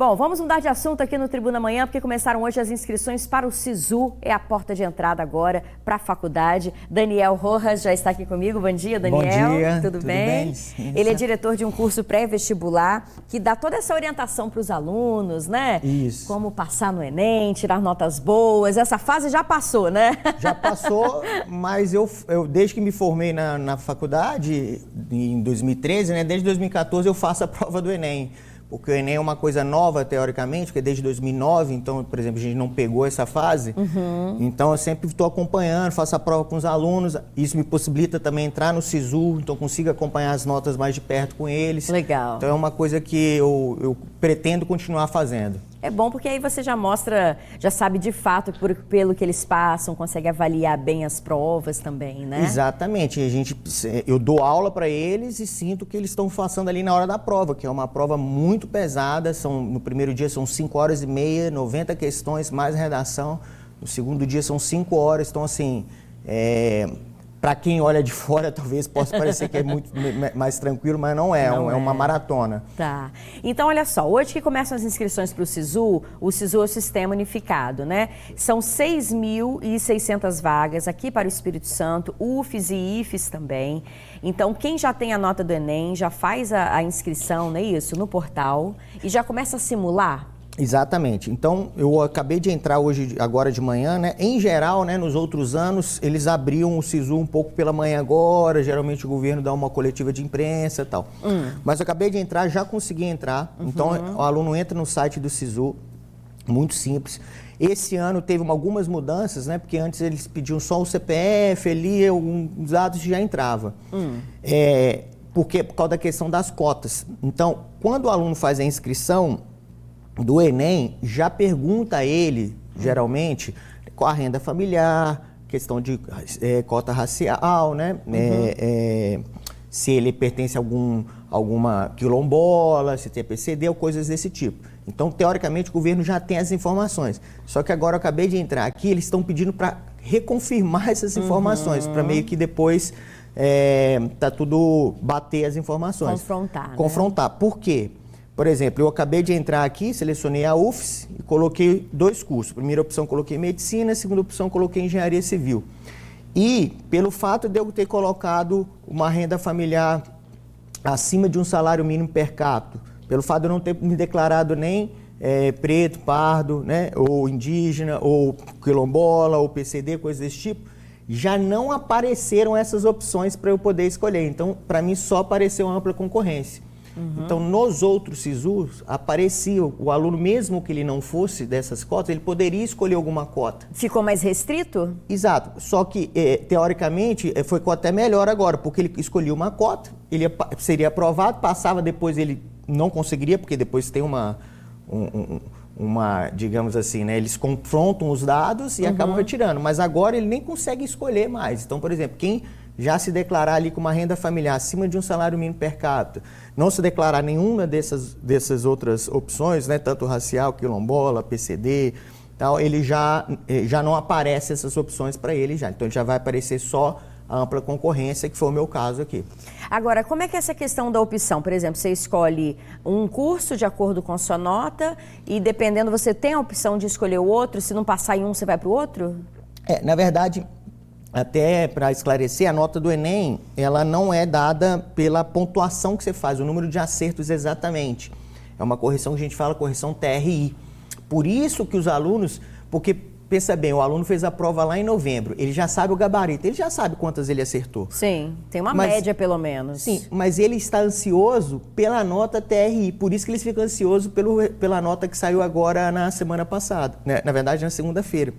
Bom, vamos mudar de assunto aqui no Tribuna Manhã, porque começaram hoje as inscrições para o SISU, é a porta de entrada agora para a faculdade. Daniel Rojas já está aqui comigo. Bom dia, Daniel. Bom dia. Tudo bem? Ele é diretor de um curso pré-vestibular que dá toda essa orientação para os alunos, né? Isso. Como passar no Enem, tirar notas boas. Essa fase já passou, né? Já passou, mas eu desde que me formei na faculdade, em 2013, né? Desde 2014 eu faço a prova do Enem. Porque o Enem é uma coisa nova, teoricamente, porque desde 2009, então, por exemplo, a gente não pegou essa fase. Então, eu sempre estou acompanhando, faço a prova com os alunos. Isso me possibilita também entrar no SISU, então consigo acompanhar as notas mais de perto com eles. Legal. Então, é uma coisa que eu pretendo continuar fazendo. É bom porque aí você já mostra, já sabe de fato pelo que eles passam, consegue avaliar bem as provas também, né? Exatamente. Eu dou aula para eles e sinto que eles estão passando ali na hora da prova, que é uma prova muito pesada. No primeiro dia são 5 horas e meia, 90 questões, mais redação. No segundo dia são 5 horas. Então, assim, para quem olha de fora, talvez possa parecer que é muito mais tranquilo, mas não é. É uma maratona. Tá. Então, olha só, hoje que começam as inscrições para o SISU é o Sistema Unificado, né? São 6.600 vagas aqui para o Espírito Santo, UFES e IFES também. Então, quem já tem a nota do Enem, já faz a inscrição, não é isso? No portal e já começa a simular. Exatamente. Então, eu acabei de entrar agora de manhã, né? Em geral, né, nos outros anos, eles abriam o SISU um pouco pela manhã agora, geralmente o governo dá uma coletiva de imprensa e tal. Mas eu acabei de entrar, já consegui entrar. Então, o aluno entra no site do SISU, muito simples. Esse ano teve algumas mudanças, né? Porque antes eles pediam só o CPF, ali alguns dados e já entrava. Por causa da questão das cotas. Então, quando o aluno faz a inscrição do Enem, já pergunta a ele, geralmente, qual a renda familiar, questão de cota racial, né? Se ele pertence a alguma quilombola, se tem PCD ou coisas desse tipo. Então, teoricamente, o governo já tem as informações. Só que agora eu acabei de entrar aqui, eles estão pedindo para reconfirmar essas informações, para meio que depois bater as informações. Confrontar. Né? Por quê? Por exemplo, eu acabei de entrar aqui, selecionei a UFES e coloquei 2 cursos. Primeira opção coloquei medicina, segunda opção coloquei engenharia civil. E pelo fato de eu ter colocado uma renda familiar acima de um salário mínimo per capita, pelo fato de eu não ter me declarado nem preto, pardo, né, ou indígena, ou quilombola, ou PCD, coisas desse tipo, já não apareceram essas opções para eu poder escolher. Então, para mim, só apareceu ampla concorrência. Então, nos outros SISUs, aparecia o aluno, mesmo que ele não fosse dessas cotas, ele poderia escolher alguma cota. Ficou mais restrito? Exato. Só que, teoricamente, ficou até melhor agora, porque ele escolhia uma cota, ele seria aprovado, passava, depois ele não conseguiria, porque depois tem digamos assim, né? Eles confrontam os dados e acabam retirando. Mas agora ele nem consegue escolher mais. Então, por exemplo, quem já se declarar ali com uma renda familiar acima de um salário mínimo per capita, não se declarar nenhuma dessas outras opções, né, tanto racial, quilombola, PCD, tal, ele já não aparece essas opções para ele já. Então, já vai aparecer só a ampla concorrência, que foi o meu caso aqui. Agora, como é que é essa questão da opção? Por exemplo, você escolhe um curso de acordo com a sua nota e, dependendo, você tem a opção de escolher o outro? Se não passar em um, você vai para o outro? Na verdade, até para esclarecer, a nota do Enem, ela não é dada pela pontuação que você faz, o número de acertos exatamente. É uma correção que a gente fala, correção TRI. Por isso que os alunos, porque pensa bem, o aluno fez a prova lá em novembro, ele já sabe o gabarito, ele já sabe quantas ele acertou. Sim, tem uma média pelo menos. Sim, mas ele está ansioso pela nota TRI, por isso que ele fica ansioso pela nota que saiu agora na semana passada, né? Na verdade, na segunda-feira.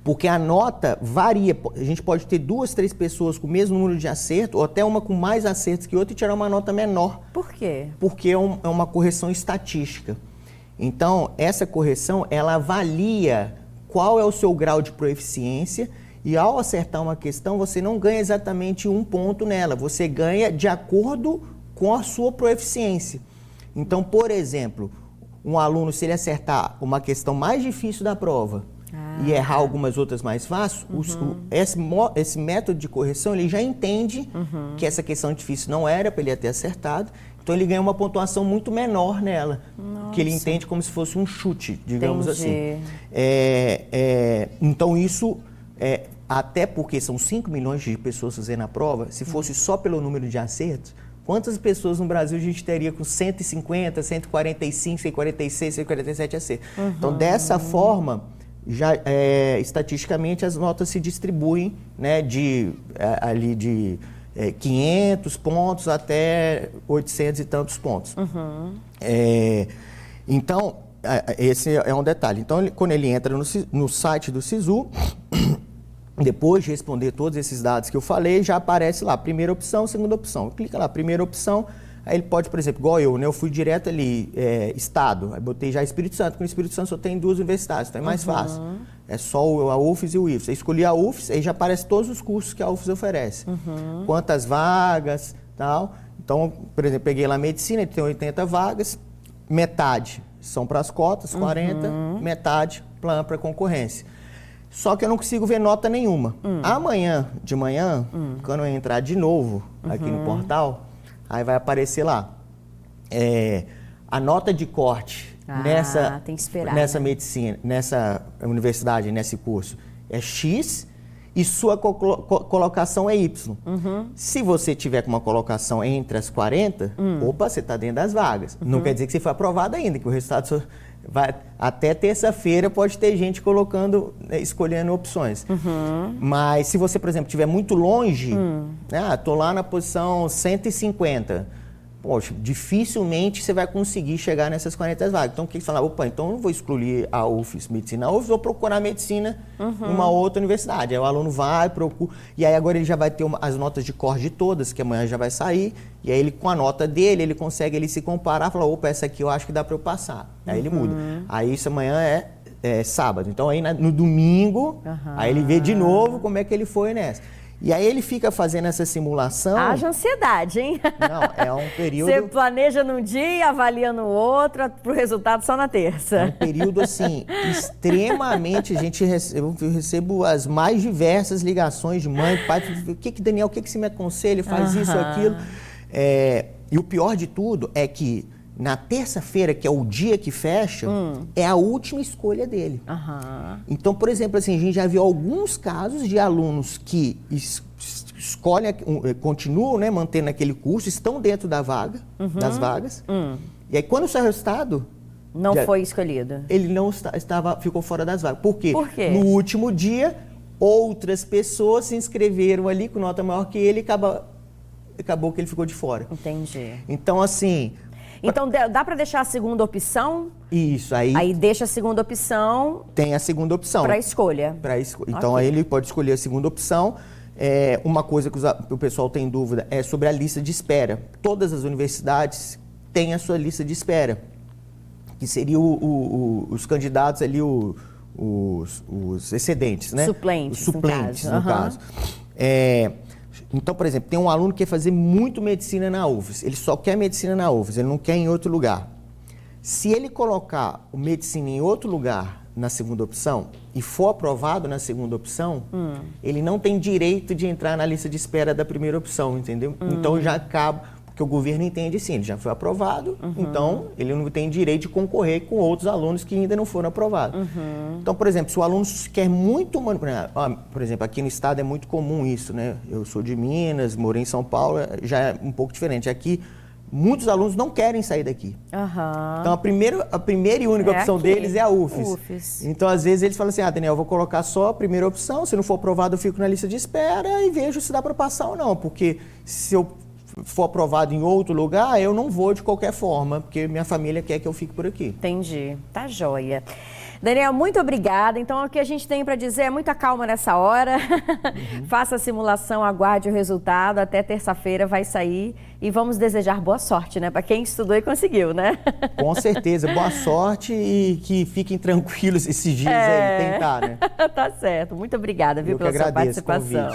Porque a nota varia, a gente pode ter 2, 3 pessoas com o mesmo número de acerto, ou até uma com mais acertos que outra e tirar uma nota menor. Por quê? Porque é uma correção estatística. Então, essa correção, ela avalia qual é o seu grau de proeficiência e ao acertar uma questão, você não ganha exatamente 1 ponto nela, você ganha de acordo com a sua proeficiência. Então, por exemplo, um aluno, se ele acertar uma questão mais difícil da prova, e errar algumas outras mais fáceis, esse método de correção, ele já entende que essa questão difícil não era para ele ter acertado, Então ele ganha uma pontuação muito menor nela, que ele entende como se fosse um chute, digamos assim. Então isso, até porque são 5 milhões de pessoas fazendo a prova, se fosse só pelo número de acertos, quantas pessoas no Brasil a gente teria com 150, 145, 146, 147 acertos? Então dessa forma, já estatisticamente as notas se distribuem, né, ali de 500 pontos até 800 e tantos pontos. Então, esse é um detalhe. Então, quando ele entra no site do SISU, depois de responder todos esses dados que eu falei, já aparece lá, primeira opção, segunda opção. Clica lá, primeira opção, aí ele pode, por exemplo, igual eu, né? Eu fui direto ali, estado, aí botei já Espírito Santo, porque no Espírito Santo só tem 2 universidades, então é mais fácil. É só a UFES e o IFES. Aí escolhi a UFES, aí já aparece todos os cursos que a UFES oferece. Quantas vagas, tal. Então, por exemplo, peguei lá medicina, ele tem 80 vagas, metade são para as cotas, 40, metade para concorrência. Só que eu não consigo ver nota nenhuma. Amanhã, de manhã, quando eu entrar de novo aqui no portal, aí vai aparecer lá a nota de corte tem que esperar, nessa medicina, nessa universidade, nesse curso, é X e sua colocação é Y. Se você tiver com uma colocação entre as 40, opa, você está dentro das vagas. Não quer dizer que você foi aprovado ainda, que o resultado só vai até terça-feira pode ter gente colocando, escolhendo opções. Mas se você, por exemplo, estiver muito longe, estou lá na posição 150, poxa, dificilmente você vai conseguir chegar nessas 40 vagas. Então, o que você fala? Opa, então eu não vou excluir a UFES Medicina, ou vou procurar medicina em uma outra universidade. Aí o aluno vai, procura, e aí agora ele já vai ter as notas de corte de todas, que amanhã já vai sair, e aí ele, com a nota dele, ele consegue ele se comparar, falar, opa, essa aqui eu acho que dá para eu passar. Aí ele muda. Aí isso amanhã é sábado. Então aí no domingo, aí ele vê de novo como é que ele foi nessa. E aí ele fica fazendo essa simulação. Haja ansiedade, hein? Não, é um período... Você planeja num dia, avalia no outro, para o resultado só na terça. É um período, assim, extremamente... Eu recebo as mais diversas ligações de mãe, pai. Daniel, o que você me aconselha? Faz isso, aquilo. E o pior de tudo é que na terça-feira, que é o dia que fecha, é a última escolha dele. Então, por exemplo, assim, a gente já viu alguns casos de alunos que escolhem, continuam, né, mantendo aquele curso, estão dentro da vaga, das vagas, e aí quando sai o resultado... Não foi escolhido. Ele não ficou fora das vagas. Por quê? Por quê? No último dia, outras pessoas se inscreveram ali com nota maior que ele e acabou que ele ficou de fora. Entendi. Então, assim... Então, dá para deixar a segunda opção? Isso, aí... Aí deixa a segunda opção... Tem a segunda opção. Para escolha. Então, aí ele pode escolher a segunda opção. Uma coisa que o pessoal tem dúvida é sobre a lista de espera. Todas as universidades têm a sua lista de espera, que seria os candidatos ali, os excedentes, né? Suplentes, os suplentes, no caso. Então, por exemplo, tem um aluno que quer fazer muito medicina na UFES. Ele só quer medicina na UFES, ele não quer em outro lugar. Se ele colocar o medicina em outro lugar na segunda opção e for aprovado na segunda opção, ele não tem direito de entrar na lista de espera da primeira opção, entendeu? Então já acaba... Porque o governo entende assim, ele já foi aprovado, então ele não tem direito de concorrer com outros alunos que ainda não foram aprovados. Então, por exemplo, se o aluno quer muito... Por exemplo, aqui no estado é muito comum isso, né? Eu sou de Minas, morei em São Paulo, já é um pouco diferente. Aqui, muitos alunos não querem sair daqui. Então, a primeira e única opção deles é a UFES. Então, às vezes, eles falam assim, Daniel, eu vou colocar só a primeira opção, se não for aprovado, eu fico na lista de espera e vejo se dá para passar ou não, porque se eu for aprovado em outro lugar, eu não vou de qualquer forma, porque minha família quer que eu fique por aqui. Entendi. Tá joia. Daniel, muito obrigada. Então, o que a gente tem para dizer é muita calma nessa hora. Faça a simulação, aguarde o resultado. Até terça-feira vai sair. E vamos desejar boa sorte, né? Para quem estudou e conseguiu, né? Com certeza. Boa sorte e que fiquem tranquilos esses dias aí, tentar, né? Tá certo. Muito obrigada, viu, pela sua participação.